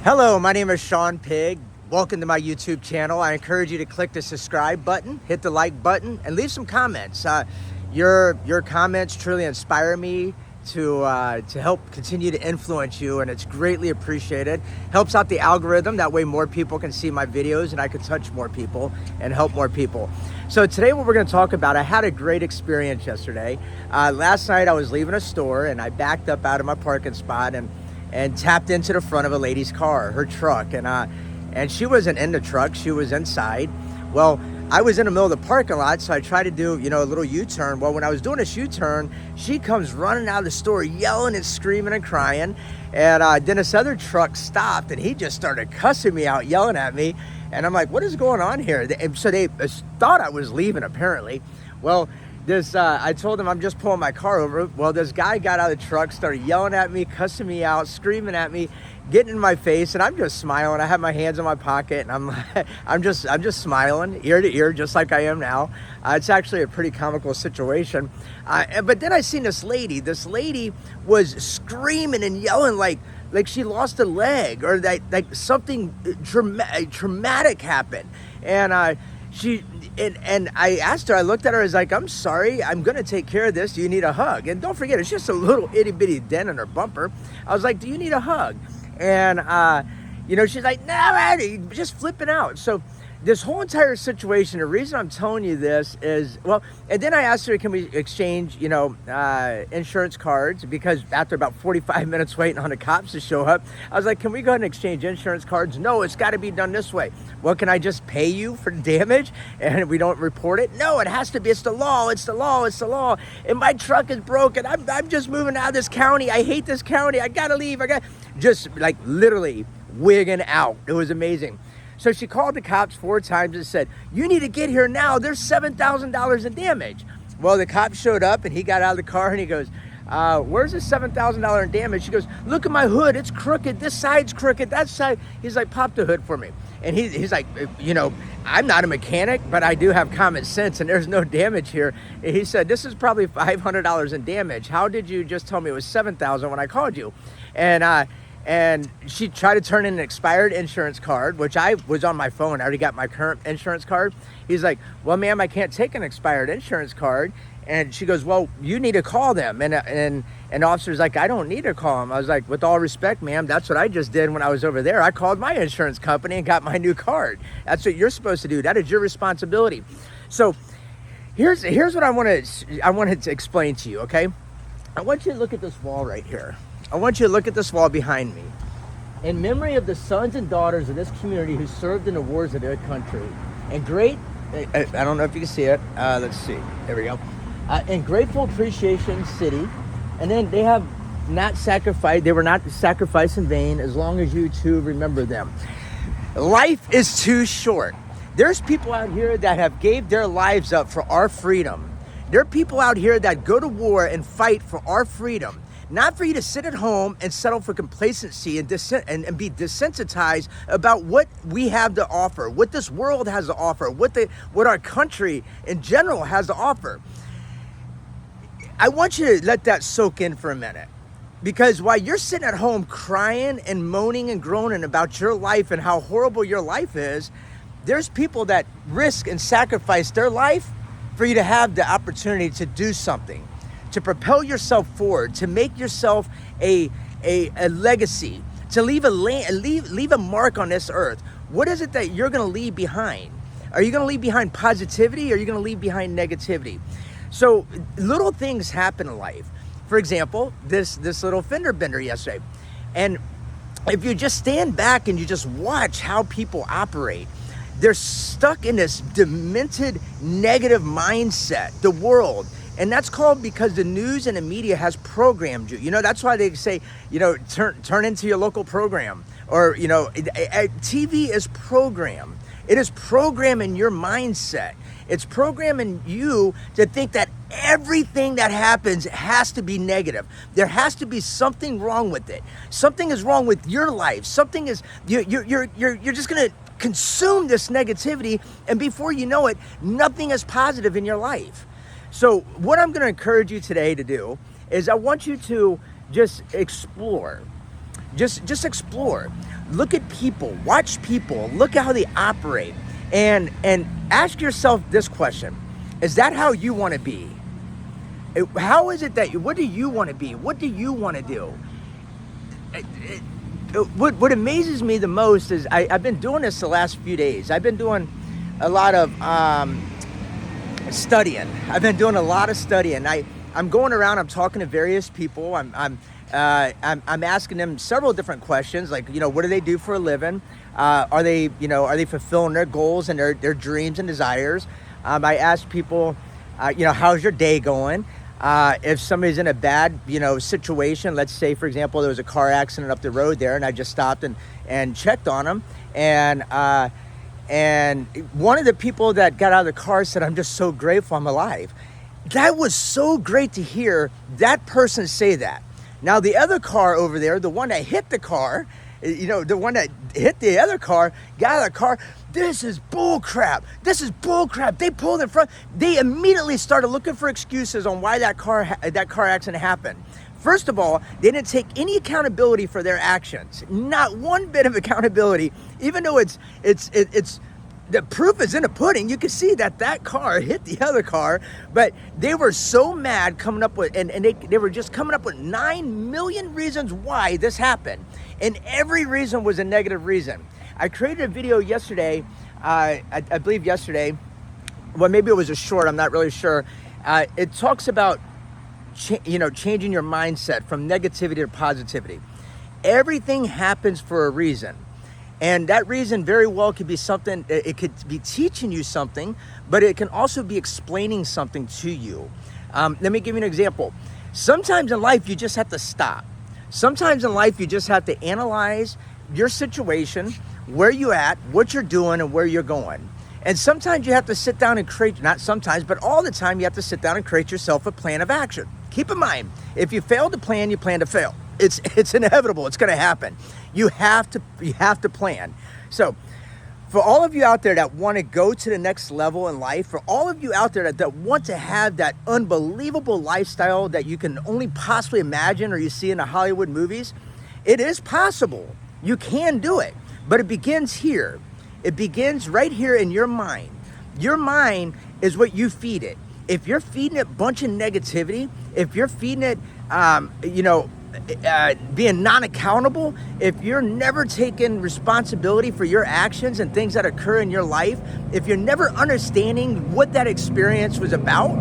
Hello, my name is Sean Pigg. Welcome to my YouTube channel. I encourage you to click the subscribe button, hit the like button, and leave some comments. Your comments truly inspire me to help continue to influence you, and it's greatly appreciated. Helps out the algorithm. That way more people can see my videos and I can touch more people and help more people. So today what we're going to talk about, I had a great experience yesterday. Last night I was leaving a store and I backed up out of my parking spot and tapped into the front of a lady's car, her truck, and she wasn't in the truck, she was inside. Well, I was in the middle of the parking lot, so I tried to do, a little U-turn. Well, when I was doing this U-turn, she comes running out of the store, yelling and screaming and crying, and then this other truck stopped, and he just started cussing me out, yelling at me, and I'm like, what is going on here? And so they thought I was leaving, apparently. Well, I told him I'm just pulling my car over. Well, this guy got out of the truck, started yelling at me, cussing me out, screaming at me, getting in my face, and I'm just smiling. I have my hands in my pocket, and I'm just smiling ear to ear, just like I am now. It's actually a pretty comical situation. But then I seen this lady. This lady was screaming and yelling like she lost a leg, or like something traumatic happened, and And I asked her, I looked at her, I was like, I'm sorry, I'm gonna take care of this. Do you need a hug? And don't forget, it's just a little itty bitty dent in her bumper. I was like, do you need a hug? And, she's like, no, man, just flipping out. So this whole entire situation, the reason I'm telling you this is, well, and then I asked her, can we exchange, insurance cards? Because after about 45 minutes waiting on the cops to show up, I was like, can we go ahead and exchange insurance cards? No, it's got to be done this way. Well, can I just pay you for damage and we don't report it? No, it has to be. It's the law. It's the law. It's the law. And my truck is broken. I'm just moving out of this county. I hate this county. I got to leave. Just like literally wigging out. It was amazing. So she called the cops 4 times and said, you need to get here now. There's $7,000 in damage. Well, the cop showed up and he got out of the car and he goes, where's the $7,000 in damage? She goes, look at my hood. It's crooked. This side's crooked. That side. He's like, pop the hood for me. And he's like, I'm not a mechanic, but I do have common sense and there's no damage here. And he said, this is probably $500 in damage. How did you just tell me it was $7,000 when I called you? And she tried to turn in an expired insurance card, which I was on my phone. I already got my current insurance card. He's like, well, ma'am, I can't take an expired insurance card. And she goes, well, you need to call them. And the officer's like, I don't need to call them. I was like, with all respect, ma'am, that's what I just did when I was over there. I called my insurance company and got my new card. That's what you're supposed to do. That is your responsibility. So here's what I wanted to explain to you, okay? I want you to look at this wall right here. I want you to look at this wall behind me. In memory of the sons and daughters of this community who served in the wars of their country, and I don't know if you can see it. Let's see. There we go. In grateful appreciation city, and then they have not sacrificed. They were not sacrificed in vain. As long as you too remember them. Life is too short. There's people out here that have gave their lives up for our freedom. There are people out here that go to war and fight for our freedom. Not for you to sit at home and settle for complacency and be desensitized about what we have to offer, what this world has to offer, what our country in general has to offer. I want you to let that soak in for a minute. Because while you're sitting at home crying and moaning and groaning about your life and how horrible your life is, there's people that risk and sacrifice their life for you to have the opportunity to do something, to propel yourself forward, to make yourself a legacy, to leave a mark on this earth. What is it that you're going to leave behind? Are you going to leave behind positivity, or are you going to leave behind negativity? So little things happen in life. For example, this little fender bender yesterday. And if you just stand back and you just watch how people operate, they're stuck in this demented negative mindset, the world. And that's called because the news and the media has programmed you. That's why they say, turn into your local program. Or, TV is programmed. It is programming your mindset. It's programming you to think that everything that happens has to be negative. There has to be something wrong with it. Something is wrong with your life. Something is, you're just going to consume this negativity, and before you know it, nothing is positive in your life. So what I'm going to encourage you today to do is I want you to just explore. Just explore. look at people, watch people, look at how they operate, and ask yourself this question: is that how you want to be? How is it that what do you want to be? What do you want to do? What amazes me the most is I've been doing this the last few days. I've been doing a lot of studying. I've been doing a lot of studying. I'm going around. I'm talking to various people. I'm asking them several different questions, like, what do they do for a living? Are they fulfilling their goals and their dreams and desires? I ask people, how's your day going? If somebody's in a bad, situation, let's say, for example, there was a car accident up the road there, and I just stopped and checked on them. And one of the people that got out of the car said, "I'm just so grateful I'm alive." That was so great to hear that person say that. Now, the other car over there, the one that hit the car, the one that hit the other car, got out of the car. This is bull crap. This is bull crap. They pulled in front. They immediately started looking for excuses on why that car accident happened. First of all, they didn't take any accountability for their actions. Not one bit of accountability, even though it's the proof is in the pudding. You can see that car hit the other car, but they were so mad coming up with, and they were just coming up with 9 million reasons why this happened. And every reason was a negative reason. I created a video yesterday, I believe yesterday, well, maybe it was a short, I'm not really sure. It talks about, changing your mindset from negativity to positivity. Everything happens for a reason. And that reason very well could be something, it could be teaching you something, but it can also be explaining something to you. Let me give you an example. Sometimes in life, you just have to stop. Sometimes in life, you just have to analyze your situation, where you at, what you're doing, and where you're going. And sometimes you have to sit down and create, not sometimes, but all the time, you have to sit down and create yourself a plan of action. Keep in mind, if you fail to plan, you plan to fail. It's inevitable. It's going to happen. You have to plan. So for all of you out there that want to go to the next level in life, for all of you out there that want to have that unbelievable lifestyle that you can only possibly imagine or you see in the Hollywood movies, it is possible. You can do it, but it begins here. It begins right here in your mind. Your mind is what you feed it. If you're feeding it a bunch of negativity, if you're feeding it, being non-accountable, if you're never taking responsibility for your actions and things that occur in your life, if you're never understanding what that experience was about,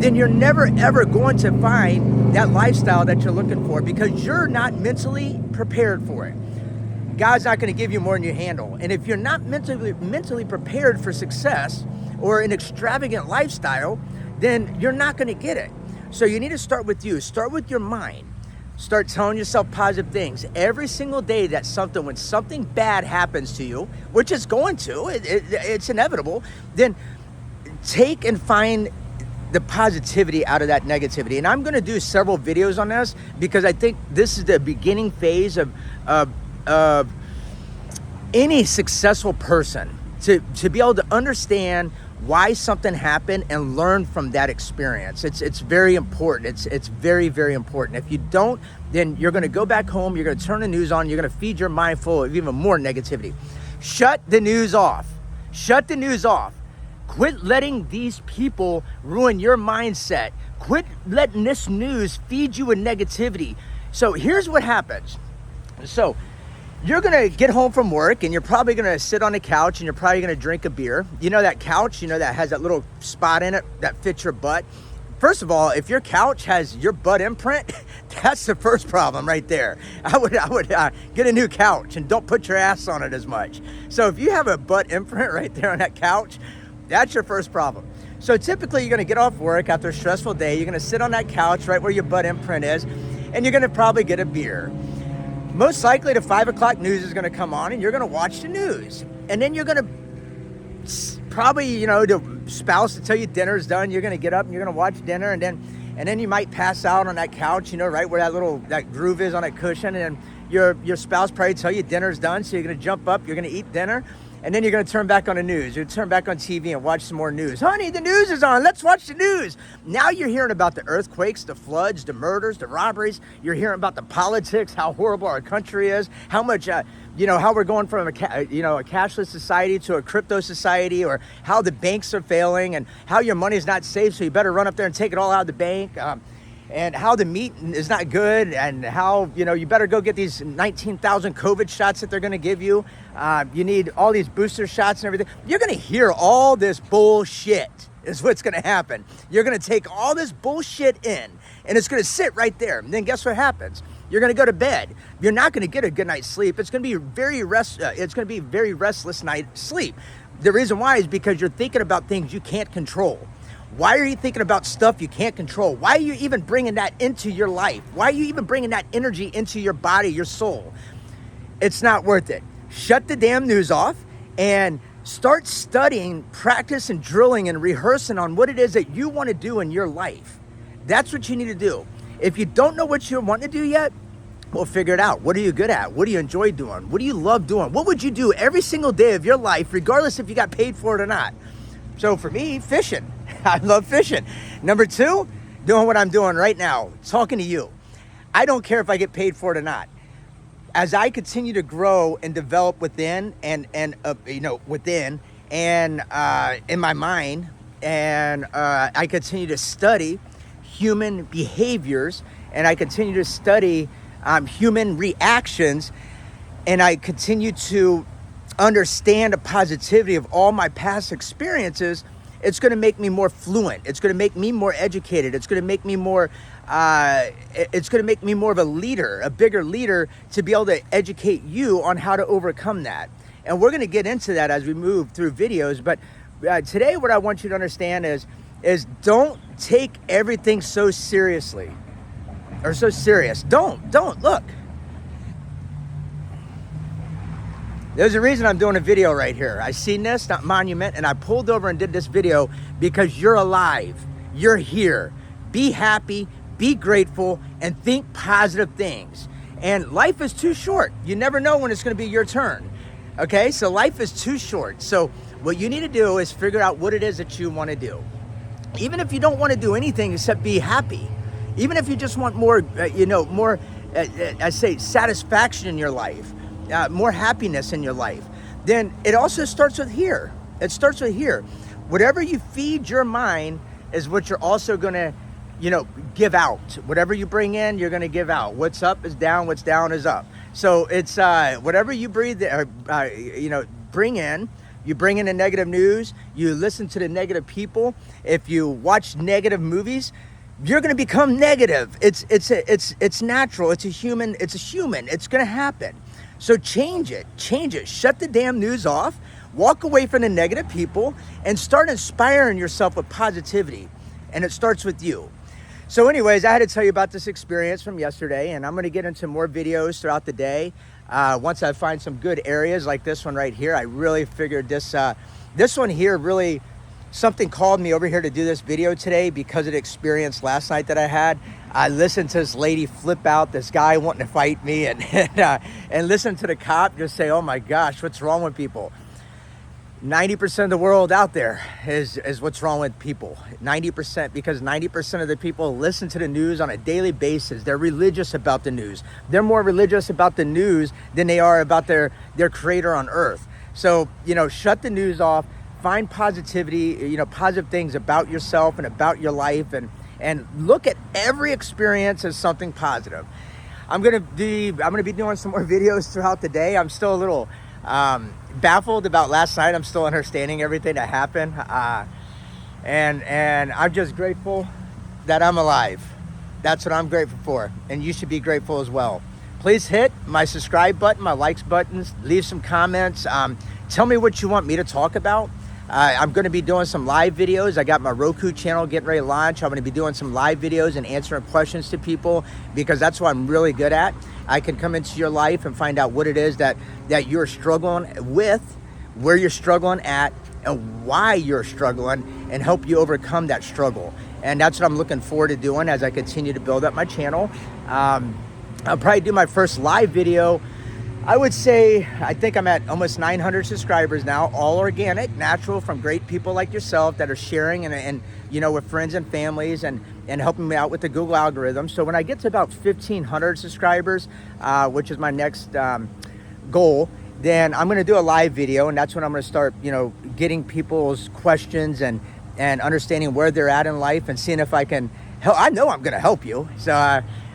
then you're never ever going to find that lifestyle that you're looking for, because you're not mentally prepared for it. God's not going to give you more than you handle. And if you're not mentally prepared for success or an extravagant lifestyle, then you're not going to get it. So you need to start with you. Start with your mind. Start telling yourself positive things every single day. When something bad happens to you, which is going to, it's inevitable, then take and find the positivity out of that negativity. And I'm going to do several videos on this, because I think this is the beginning phase of any successful person to be able to understand why something happened and learn from that experience. It's very important. It's very, very important. If you don't, then you're going to go back home, you're going to turn the news on, you're going to feed your mind full of even more negativity. Shut the news off. Shut the news off. Quit letting these people ruin your mindset. Quit letting this news feed you with negativity. So here's what happens. So you're going to get home from work, and you're probably going to sit on the couch, and you're probably going to drink a beer. You know that couch, that has that little spot in it that fits your butt? First of all, if your couch has your butt imprint, that's the first problem right there. I would get a new couch and don't put your ass on it as much. So if you have a butt imprint right there on that couch, that's your first problem. So typically you're going to get off work after a stressful day. You're going to sit on that couch right where your butt imprint is, and you're going to probably get a beer. Most likely the 5 o'clock news is going to come on, and you're going to watch the news. And then you're going to probably, the spouse to tell you dinner's done. You're going to get up and you're going to watch dinner, and then you might pass out on that couch, right where that groove is on that cushion. And then your spouse probably tell you dinner's done. So you're going to jump up, you're going to eat dinner. And then you're going to turn back on the news. You turn back on TV and watch some more news. Honey, the news is on. Let's watch the news. Now you're hearing about the earthquakes, the floods, the murders, the robberies. You're hearing about the politics, how horrible our country is, how much, how we're going from a cashless society to a crypto society, or how the banks are failing and how your money is not safe, so you better run up there and take it all out of the bank. And how the meat is not good, and how, you better go get these 19,000 COVID shots that they're going to give you. You need all these booster shots and everything. You're going to hear all this bullshit is what's going to happen. You're going to take all this bullshit in, and it's going to sit right there. And then guess what happens? You're going to go to bed. You're not going to get a good night's sleep. It's going to be very restless night's sleep. The reason why is because you're thinking about things you can't control. Why are you thinking about stuff you can't control? Why are you even bringing that into your life? Why are you even bringing that energy into your body, your soul? It's not worth it. Shut the damn news off and start studying, practice and drilling and rehearsing on what it is that you want to do in your life. That's what you need to do. If you don't know what you want to do yet, well, figure it out. What are you good at? What do you enjoy doing? What do you love doing? What would you do every single day of your life, regardless if you got paid for it or not? So for me, fishing. I love fishing. Number 2, doing what I'm doing right now, talking to you. I don't care if I get paid for it or not. As I continue to grow and develop within and within and in my mind, and I continue to study human behaviors, and I continue to study human reactions, and I continue to understand the positivity of all my past experiences, it's going to make me more fluent. It's going to make me more educated. It's going to make me more of a leader, a bigger leader, to be able to educate you on how to overcome that. And we're going to get into that as we move through videos. But today, what I want you to understand is don't take everything so seriously or so serious. Don't look. There's a reason I'm doing a video right here. I seen this, not monument, and I pulled over and did this video because you're alive. You're here. Be happy, be grateful, and think positive things. And life is too short. You never know when it's going to be your turn. Okay, so life is too short. So what you need to do is figure out what it is that you want to do. Even if you don't want to do anything except be happy. Even if you just want more, satisfaction in your life. More happiness in your life, then it also starts with here. It starts with here. Whatever you feed your mind is what you're also going to, give out. Whatever you bring in, you're going to give out. What's up is down. What's down is up. So it's whatever you bring in. You bring in the negative news. You listen to the negative people. If you watch negative movies, you're going to become negative. It's natural. It's a human. It's going to happen. So change it. Shut the damn news off. Walk away from the negative people and start inspiring yourself with positivity. And it starts with you. So anyways, I had to tell you about this experience from yesterday, and I'm going to get into more videos throughout the day. Once I find some good areas like this one right here, I really figured this one here really, something called me over here to do this video today because of the experience last night that I had. I listened to this lady flip out, this guy wanting to fight me, and listen to the cop just say, oh my gosh, what's wrong with people? 90% of the world out there is what's wrong with people. 90%, because 90% of the people listen to the news on a daily basis. They're religious about the news. They're more religious about the news than they are about their creator on earth. So, shut the news off, find positivity, positive things about yourself and about your life, and look at every experience as something positive. I'm gonna be doing some more videos throughout the day. I'm still a little baffled about last night. I'm still understanding everything that happened, and I'm just grateful that I'm alive. That's what I'm grateful for, and you should be grateful as well. Please hit my subscribe button, my likes buttons, leave some comments. Tell me what you want me to talk about. I'm going to be doing some live videos. I got my Roku channel getting ready to launch. I'm going to be doing some live videos and answering questions to people because that's what I'm really good at. I can come into your life and find out what it is that you're struggling with, where you're struggling at, and why you're struggling, and help you overcome that struggle. And that's what I'm looking forward to doing as I continue to build up my channel. I'll probably do my first live video I would say, I think I'm at almost 900 subscribers now, all organic, natural, from great people like yourself that are sharing and you know, with friends and families and helping me out with the Google algorithm. So when I get to about 1,500 subscribers, which is my next goal, then I'm going to do a live video, and that's when I'm going to start, you know, getting people's questions and understanding where they're at in life and seeing if I can help. I know I'm going to help you. So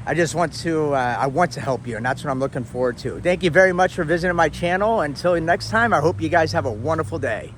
I just want to, I want to help you, and that's what I'm looking forward to. Thank you very much for visiting my channel. Until next time, I hope you guys have a wonderful day.